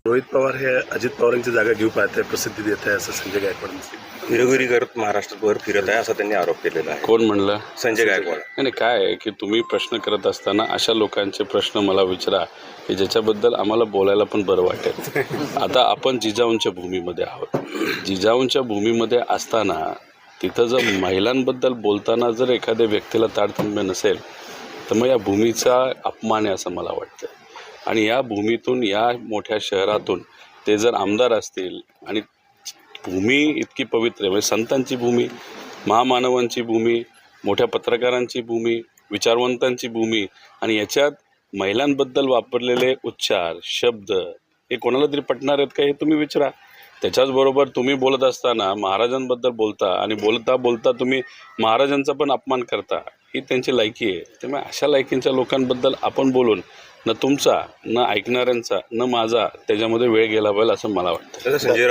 रोहित पवार हे अजित पवारांची जागा घेऊ पाहत आहे, प्रसिद्धी देत आहे असं संजय गायकवाड म्हणतात. हिरोगिरी करत महाराष्ट्रभर फिरत आहे असा त्यांनी आरोप केलेला आहे. कोण म्हणलं? संजय गायकवाड. नाही काय आहे की तुम्ही प्रश्न करत असताना अशा लोकांचे प्रश्न मला विचारा की ज्याच्याबद्दल आम्हाला बोलायला पण बरं वाटेल. आता आपण जिजाऊंच्या भूमीमध्ये आहोत. जिजाऊंच्या भूमीमध्ये असताना तिथं जर महिलांबद्दल बोलताना जर एखाद्या व्यक्तीला तारतम्य नसेल तर मग या भूमीचा अपमान आहे असं मला वाटतं. आणि या भूमीतून, या मोठ्या शहरातून ते जर आमदार असतील आणि भूमी इतकी पवित्र आहे, म्हणजे संतांची भूमी, महामानवांची भूमी, मोठ्या पत्रकारांची भूमी, विचारवंतांची भूमी, आणि याच्यात महिलांबद्दल वापरलेले उच्चार, शब्द हे कोणाला तरी पटणार आहेत का हे तुम्ही विचारा. त्याच्याचबरोबर तुम्ही बोलत असताना महाराजांबद्दल बोलता आणि बोलता बोलता तुम्ही महाराजांचा पण अपमान करता, ही त्यांची लायकी आहे. त्यामुळे अशा लायकींच्या लोकांबद्दल आपण बोलून न तुमचा, न ऐकणाऱ्यांचा, न माझा त्याच्यामध्ये वेळ गेला पाहिजे असं मला वाटतं. संजय